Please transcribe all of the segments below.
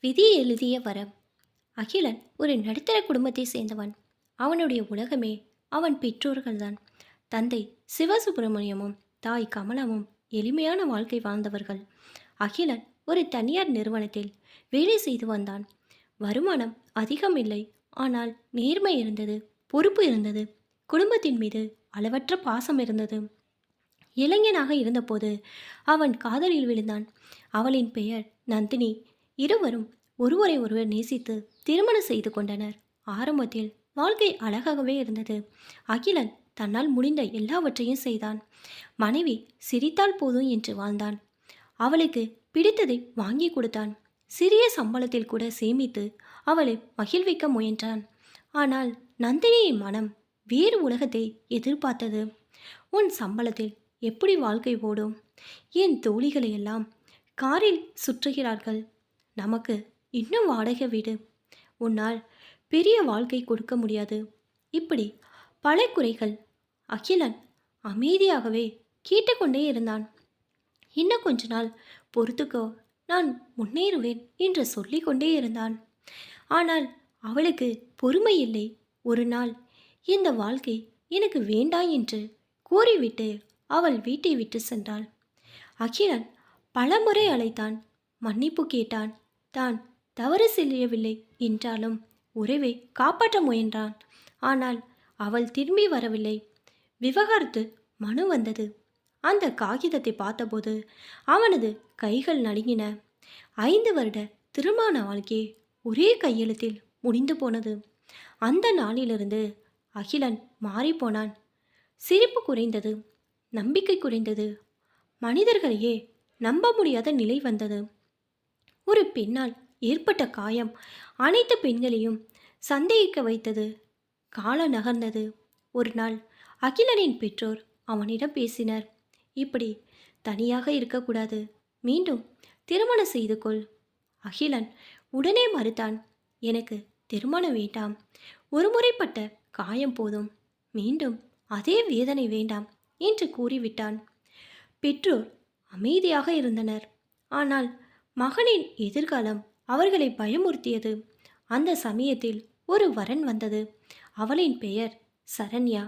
விதி எழுதிய வரம். அகிலன் ஒரு நடுத்தர குடும்பத்தை சேர்ந்தவன். அவனுடைய உலகமே அவன் பெற்றோர்கள்தான். தந்தை சிவசுப்பிரமணியமும் தாய் கமலமும் எளிமையான வாழ்க்கை வாழ்ந்தவர்கள். அகிலன் ஒரு தனியார் நிறுவனத்தில் வேலை செய்து வந்தான். வருமானம் அதிகம் இல்லை, ஆனால் நேர்மை இருந்தது, பொறுப்பு இருந்தது, குடும்பத்தின் மீது அளவற்ற பாசம் இருந்தது. இளைஞனாக இருந்தபோது அவன் காதலில் விழுந்தான். அவளின் பெயர் நந்தினி. இருவரும் ஒருவரை ஒருவர் நேசித்து திருமணம் செய்து கொண்டனர். ஆரம்பத்தில் வாழ்க்கை அழகாகவே இருந்தது. அகிலன் தன்னால் முடிந்த எல்லாவற்றையும் செய்தான். மனைவி சிரித்தால் போதும் என்று வாழ்ந்தான். அவளுக்கு பிடித்ததை வாங்கி கொடுத்தான். சிறிய சம்பளத்தில் கூட சேமித்து அவளை மகிழ்விக்க முயன்றான். ஆனால் நந்தினியின் மனம் வேறு உலகத்தை எதிர்பார்த்தது. உன் சம்பளத்தில் எப்படி வாழ்க்கை ஓடும்? என் தோழிகளையெல்லாம் காரில் சுற்றுகிறார்கள். நமக்கு இன்னும் வாடகை வீடு. உன்னால் பெரிய வாழ்க்கை கொடுக்க முடியாது. இப்படி பல குறைகள். அகிலன் அமைதியாகவே கேட்டுக்கொண்டே இருந்தான். இன்னும் கொஞ்ச நாள் பொறுத்துக்கோ, நான் முன்னேறுவேன் என்று சொல்லிக்கொண்டே இருந்தான். ஆனால் அவளுக்கு பொறுமை இல்லை. ஒரு நாள் இந்த வாழ்க்கை எனக்கு வேண்டாம் என்று கூறிவிட்டு அவள் வீட்டை விட்டு சென்றாள். அகிலன் பலமுறை அழைத்தான், மன்னிப்பு கேட்டான். தான் தவறு செய்யவில்லை என்றாலும் உறவை காப்பாற்ற முயன்றான். ஆனால் அவள் திரும்பி வரவில்லை. விவகாரத்து மனு வந்தது. அந்த காகிதத்தை பார்த்தபோது அவனது கைகள் நடுங்கின. 5 வருட திருமண வாழ்க்கை ஒரே கையெழுத்தில் முடிந்து போனது. அந்த நாளிலிருந்து அகிலன் மாறிப்போனான். சிரிப்பு குறைந்தது, நம்பிக்கை குறைந்தது, மனிதர்களையே நம்ப முடியாத நிலை வந்தது. ஒரு பெண்ணால் ஏற்பட்ட காயம் அனைத்து பெண்களையும் சந்தேகிக்க வைத்தது. காலம் நகர்ந்தது. ஒரு நாள் அகிலனின் பெற்றோர் அவனிடம் பேசினர். இப்படி தனியாக இருக்கக்கூடாது, மீண்டும் திருமணம் செய்து கொள். அகிலன் உடனே மறுத்தான். எனக்கு திருமணம் வேண்டாம். ஒருமுறைப்பட்ட காயம் போதும், மீண்டும் அதே வேதனை வேண்டாம் என்று கூறிவிட்டான். பெற்றோர் அமைதியாக இருந்தனர். ஆனால் மகனின் எதிர்காலம் அவர்களை பயமுறுத்தியது. அந்த சமயத்தில் ஒரு வரன் வந்தது. அவளின் பெயர் சரண்யா.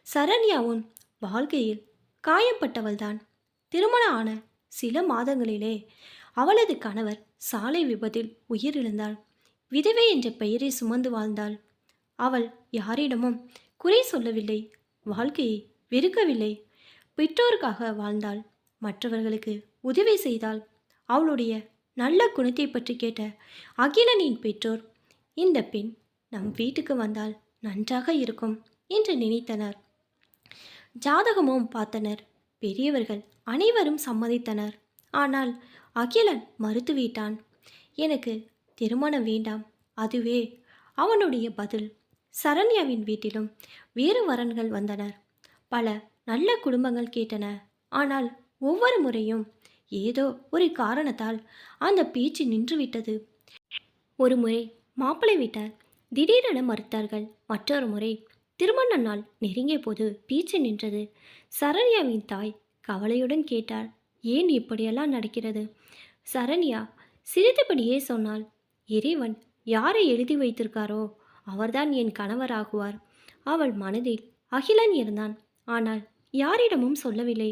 சரண்யாவும் வாழ்க்கையில் காயப்பட்டவள்தான். திருமணம் ஆன சில மாதங்களிலே அவளது கணவர் சாலை விபத்தில் உயிரிழந்தாள். விதவை என்ற பெயரை சுமந்து வாழ்ந்தாள். அவள் யாரிடமும் குறை சொல்லவில்லை, வாழ்க்கையை வெறுக்கவில்லை. பெற்றோருக்காக வாழ்ந்தாள், மற்றவர்களுக்கு உதவி செய்தாள். அவளுடைய நல்ல குணத்தை பற்றி கேட்ட அகிலனின் பெற்றோர், இந்த பெண் நம் வீட்டுக்கு வந்தால் நன்றாக இருக்கும் என்று நினைத்தனர். ஜாதகமும் பார்த்தனர். பெரியவர்கள் அனைவரும் சம்மதித்தனர். ஆனால் அகிலன் மறுத்துவிட்டான். எனக்கு திருமணம் வேண்டாம். அதுவே அவனுடைய பதில். சரண்யாவின் வீட்டிலும் வேறு வரன்கள் வந்தனர். பல நல்ல குடும்பங்கள் கேட்டன. ஆனால் ஒவ்வொரு முறையும் ஏதோ ஒரு காரணத்தால் அந்த பேச்சு நின்றுவிட்டது. ஒரு முறை மாப்பிள்ளை வீட்டார் திடீரென மறுத்தார்கள். மற்றொரு முறை திருமண நாள் நெருங்கிய போது பேச்சு நின்றது. சரண்யாவின் தாய் கவலையுடன் கேட்டார், ஏன் இப்படியெல்லாம் நடக்கிறது? சரண்யா சிரித்தபடியே சொன்னாள், இறைவன் யாரை எழுதி வைத்திருக்காரோ அவர்தான் என் கணவராகுவார். அவள் மனதில் அகிலன் இருந்தான். ஆனால் யாரிடமும் சொல்லவில்லை.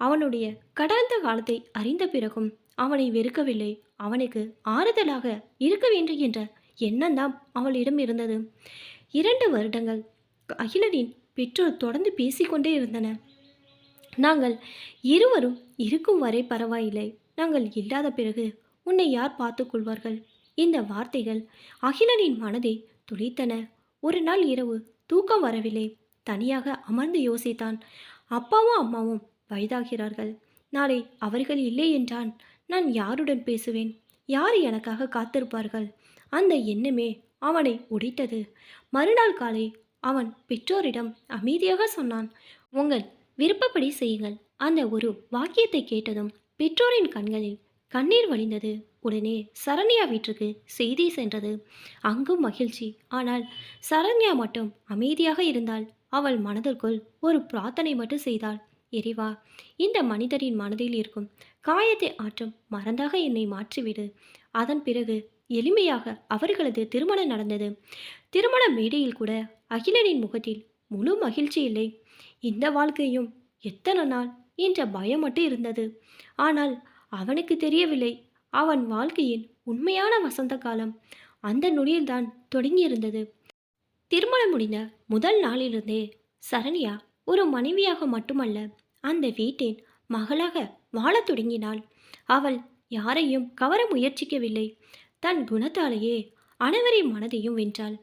அவனுடைய கடந்த காலத்தை அறிந்த பிறகும் அவனை வெறுக்கவில்லை. அவனுக்கு ஆறுதலாக இருக்க வேண்டும் என்ற எண்ணம்தான் அவளிடம் இருந்தது. 2 வருடங்கள் அகிலனின் பெற்றோர் தொடர்ந்து பேசிக்கொண்டே இருந்தனர். நாங்கள் இருவரும் இருக்கும் வரை பரவாயில்லை, நாங்கள் இல்லாத பிறகு உன்னை யார் பார்த்து கொள்வார்கள்? இந்த வார்த்தைகள் அகிலனின் மனதை துளைத்தன. ஒரு நாள் இரவு தூக்கம் வரவில்லை. தனியாக அமர்ந்து யோசித்தான். அப்பாவும் அம்மாவும் வயதாகிறார்கள். நாளை அவர்கள் இல்லை என்றால் நான் யாருடன் பேசுவேன்? யார் எனக்காக காத்திருப்பார்கள்? அந்த எண்ணமே அவனை உடைத்தது. மறுநாள் காலை அவன் பெற்றோரிடம் அமைதியாக சொன்னான், உங்கள் விருப்பப்படி செய்யுங்கள். அந்த ஒரு வாக்கியத்தை கேட்டதும் பெற்றோரின் கண்களில் கண்ணீர் வழிந்தது. உடனே சரண்யா வீட்டுக்கு செய்தி சென்றது. அங்கும் மகிழ்ச்சி. ஆனால் சரண்யா மட்டும் அமைதியாக இருந்தாள். அவள் மனதிற்குள் ஒரு பிரார்த்தனை மட்டும் செய்தாள். இறைவா, இந்த மனிதரின் மனதில் இருக்கும் காயத்தை ஆற்றும் மறந்தாக என்னை மாற்றிவிடு. அதன் பிறகு எளிமையாக அவர்களது திருமணம் நடந்தது. திருமண மேடையில் கூட அகிலனின் முகத்தில் முழு மகிழ்ச்சி இல்லை. இந்த வாழ்க்கையும் எத்தனை நாள் என்ற பயம் மட்டும் இருந்தது. ஆனால் அவனுக்கு தெரியவில்லை, அவன் வாழ்க்கையின் உண்மையான வசந்த காலம் அந்த நொடியில்தான் தொடங்கியிருந்தது. திருமணம் முடிந்த முதல் நாளிலிருந்தே சரண்யா ஒரு மனைவியாக மட்டுமல்ல, அந்த வீட்டின் மகளாக வாழத் தொடங்கினாள். அவள் யாரையும் கவர முயற்சிக்கவில்லை. தன் குணத்தாலேயே அனைவரின் மனதையும் வென்றாள்.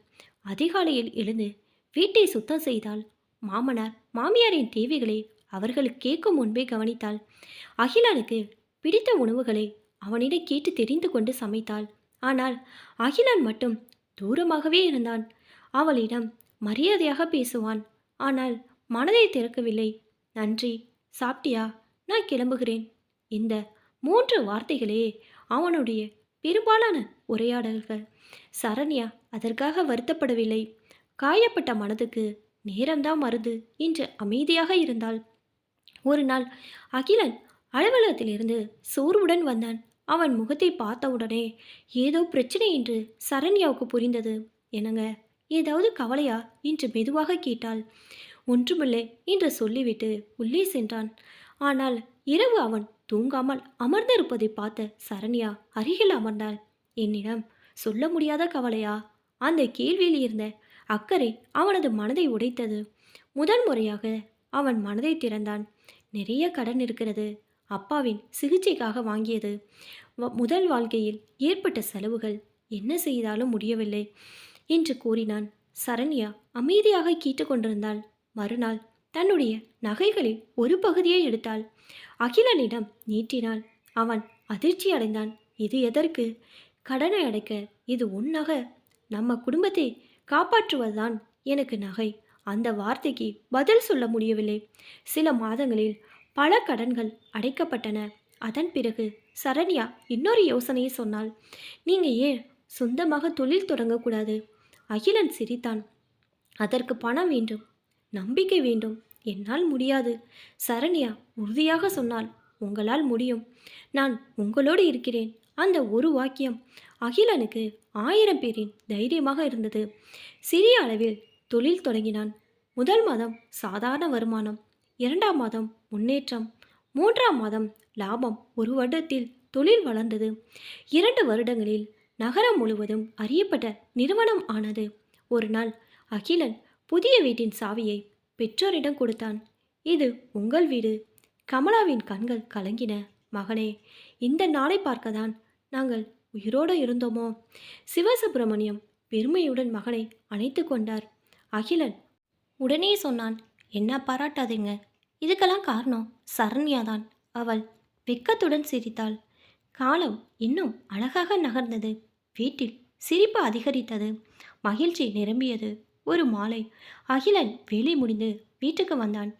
அதிகாலையில் எழுந்து வீட்டை சுத்தம் செய்தாள். மாமனார் மாமியாரின் தேவைகளை அவர்களுக்கு கேட்கும் முன்பே கவனித்தாள். அகிலனுக்கு பிடித்த உணவுகளை அவனிடம் கேட்டு தெரிந்து கொண்டு சமைத்தாள். ஆனால் அகிலன் மட்டும் தூரமாகவே இருந்தான். அவளிடம் மரியாதையாக பேசுவான். ஆனால் மனதை திறக்கவில்லை. நன்றி, சாப்பிட்டியா, நான் கிளம்புகிறேன். இந்த 3 வார்த்தைகளே அவனுடைய பெரும்பாலான உரையாடல்கள். சரண்யா அதற்காக வருத்தப்படவில்லை. காயப்பட்ட மனதுக்கு நேரம்தான் மருந்து என்று அமைதியாக இருந்தாள். ஒரு நாள் அகிலன் அலுவலகத்திலிருந்து சோர்வுடன் வந்தான். அவன் முகத்தை பார்த்தவுடனே ஏதோ பிரச்சனை என்று சரண்யாவுக்கு புரிந்தது. என்னங்க, ஏதாவது கவலையா என்று மெதுவாக கேட்டாள். ஒன்றுமில்லை என்று சொல்லிவிட்டு உள்ளே சென்றான். ஆனால் இரவு அவன் தூங்காமல் அமர்ந்திருப்பதை பார்த்த சரண்யா அருகில் அமர்ந்தாள். என்னிடம் சொல்ல முடியாத கவலையா? அந்த கேள்வியில் இருந்த அக்கறை அவனது மனதை உடைத்தது. முதல் முறையாக அவன் மனதை திறந்தான். நிறைய கடன் இருக்கிறது, அப்பாவின் சிகிச்சைக்காக வாங்கியது. முதல் வாழ்க்கையில் ஏற்பட்ட செலவுகள், என்ன செய்தாலும் முடியவில்லை என்று கூறினான். சரண்யா அமைதியாக கேட்டுக்கொண்டிருந்தாள். மறுநாள் தன்னுடைய நகைகளில் ஒரு பகுதியை எடுத்தாள். அகிலனிடம் நீட்டினாள். அவன் அதிர்ச்சி அடைந்தான். இது எதற்கு? கடனை அடைக்க. இது உன் நகை. நம்ம குடும்பத்தை காப்பாற்றுவதுதான் எனக்கு நகை. அந்த வார்த்தைக்கு பதில் சொல்ல முடியவில்லை. சில மாதங்களில் பல கடன்கள் அடைக்கப்பட்டன. அதன் பிறகு சரண்யா இன்னொரு யோசனையை சொன்னாள். நீங்கள் ஏன் சொந்தமாக தொழில் தொடங்கக்கூடாது? அகிலன் சிரித்தான். அதற்கு பணம் வேண்டும், நம்பிக்கை வேண்டும். என்னால் முடியாது. சரண்யா உறுதியாக சொன்னாள். உங்களால் முடியும். நான் உங்களோடு இருக்கிறேன். அந்த ஒரு வாக்கியம் அகிலனுக்கு 1000 பேரின் தைரியமாக இருந்தது. சிறிய அளவில் தொழில் தொடங்கினான். முதல் மாதம் சாதாரண வருமானம், 2ஆம் மாதம் முன்னேற்றம், 3ஆம் மாதம் லாபம். ஒரு வருடத்தில் தொழில் வளர்ந்தது. 2 வருடங்களில் நகரம் முழுவதும் அறியப்பட்ட நிறுவனம் ஆனது. ஒரு நாள் அகிலன் புதிய வீட்டின் சாவியை பெற்றோரிடம் கொடுத்தான். இது உங்கள் வீடு. கமலாவின் கண்கள் கலங்கின. மகனே, இந்த நாளை பார்க்கத்தான் நாங்கள் உயிரோடு இருந்தோமோ? சிவசுப்பிரமணியம் பெருமையுடன் மகனை அணைத்து கொண்டார். அகிலன் உடனே சொன்னான், என்ன பாராட்டாதீங்க. இதுக்கெல்லாம் காரணம் சரண்யாதான். அவள் வெக்கத்துடன் சிரித்தாள். காலம் இன்னும் அழகாக நகர்ந்தது. வீட்டில் சிரிப்பு அதிகரித்தது. மகிழ்ச்சி நிரம்பியது. ஒரு மாலை அகிலன் வேலை முடிந்து வீட்டுக்கு வந்தான்.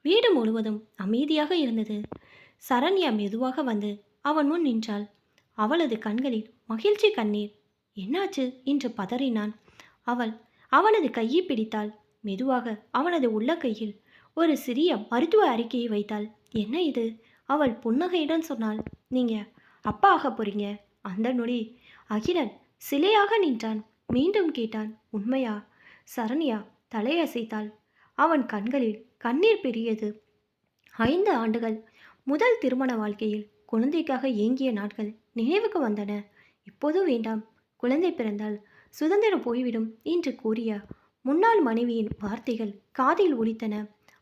வீடு முழுவதும் அமைதியாக இருந்தது. சரண்யா மெதுவாக வந்து அவன் முன் நின்றாள். அவளது கண்களில் மகிழ்ச்சி கண்ணீர். என்னாச்சு என்று பதறினான். அவள் அவனது கையை பிடித்தாள். மெதுவாக அவனது உள்ளங்கையில் ஒரு சிறிய மருத்துவ அறிக்கையை வைத்தாள். என்ன இது? அவள் புன்னகையுடன் சொன்னாள், நீங்க அப்பா ஆக போறீங்க. அந்த நொடி அகிலன் சிலையாக நின்றான். மீண்டும் கேட்டான், உண்மையா? சரண்யா தலையசைத்தாள். அவன் கண்களில் கண்ணீர் பெரியது. 5 ஆண்டுகள் முதல் திருமண வாழ்க்கையில் குழந்தைக்காக ஏங்கிய நாட்கள் நினைவுக்கு வந்தன. இப்போது வேண்டாம், குழந்தை பிறந்தால் சுதந்திரம் போய்விடும் என்று கூறிய முன்னாள் மனைவியின் வார்த்தைகள் காதில் ஒலித்தன.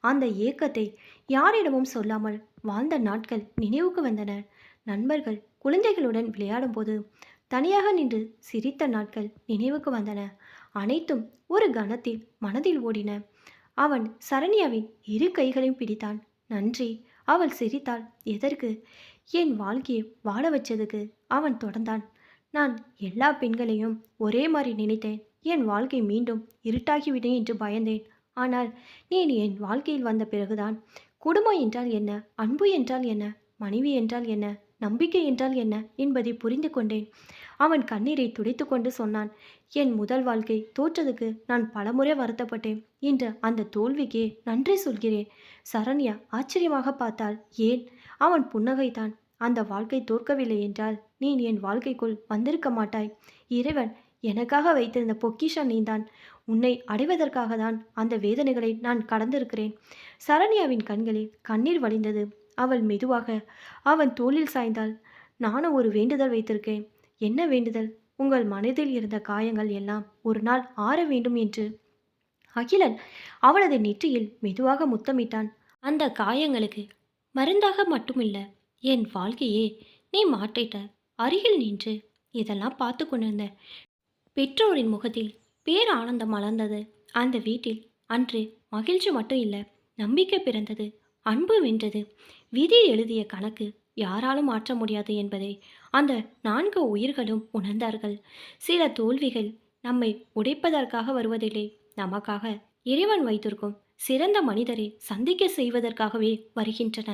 அந்த ஏக்கத்தை யாரிடமும் சொல்லாமல் வாழ்ந்த நாட்கள் நினைவுக்கு வந்தன. நண்பர்கள் குழந்தைகளுடன் விளையாடும்போது தனியாக நின்று சிரித்த நாட்கள் நினைவுக்கு வந்தன. அனைத்தும் ஒரு கணத்தில் மனதில் ஓடின. அவன் சரண்யாவின் 2 கைகளையும் பிடித்தான். நன்றி. அவள் சிரித்தாள். எதற்கு? என் வாழ்க்கையை வாழ வச்சதுக்கு. அவன் தொடர்ந்தான். நான் எல்லா பெண்களையும் ஒரே மாதிரி நினைத்தேன். என் வாழ்க்கை மீண்டும் இருட்டாகிவிடும் என்று பயந்தேன். ஆனால் நீ என் வாழ்க்கையில் வந்த பிறகுதான் குடும்பம் என்றால் என்ன, அன்பு என்றால் என்ன, மனைவி என்றால் என்ன, நம்பிக்கை என்றால் என்ன என்பதை புரிந்து கொண்டேன். அவன் கண்ணீரை துடைத்து கொண்டு சொன்னான், என் முதல் வாழ்க்கை தோற்றதுக்கு நான் பலமுறை வருத்தப்பட்டேன். இன்று அந்த தோல்விக்கே நன்றி சொல்கிறேன். சரண்யா ஆச்சரியமாக பார்த்தாள். ஏன்? அவன் புன்னகைத்தான். அந்த வாழ்க்கை தோற்கவில்லை என்றால் நீ என் வாழ்க்கைக்குள் வந்திருக்க மாட்டாய். இறைவன் எனக்காக வைத்திருந்த பொக்கிஷம் நீதான். உன்னை அடைவதற்காக தான் அந்த வேதனைகளை நான் கடந்திருக்கிறேன். சரண்யாவின் கண்களில் கண்ணீர் வழிந்தது. அவள் மெதுவாக அவன் தோளில் சாய்ந்தாள். நானும் ஒரு வேண்டுதல் வைத்திருக்கேன். என்ன வேண்டுதல்? உங்கள் மனதில் இருந்த காயங்கள் எல்லாம் ஒரு நாள் ஆற வேண்டும் என்று. அகிலன் அவளது நெற்றியில் மெதுவாக முத்தமிட்டான். அந்த காயங்களுக்கு மருந்தாக மட்டுமில்ல, என் வாழ்க்கையே நீ மாற்றிட்ட. அருகில் நின்று இதெல்லாம் பார்த்து கொண்டிருந்த பெற்றோரின் முகத்தில் பேரானந்தம் மலர்ந்தது. அந்த வீட்டில் அன்று மகிழ்ச்சி மட்டும் இல்லை, நம்பிக்கை பிறந்தது. அன்பு வென்றது. விதி எழுதிய கணக்கு யாராலும் மாற்ற முடியாது என்பதை அந்த 4 உயிர்களும் உணர்ந்தார்கள். சில தோல்விகள் நம்மை உடைப்பதற்காக வருவதில்லை, நமக்காக இறைவன் வைத்திருக்கும் சிறந்த மனிதரை சந்திக்க செய்வதற்காகவே வருகின்றன.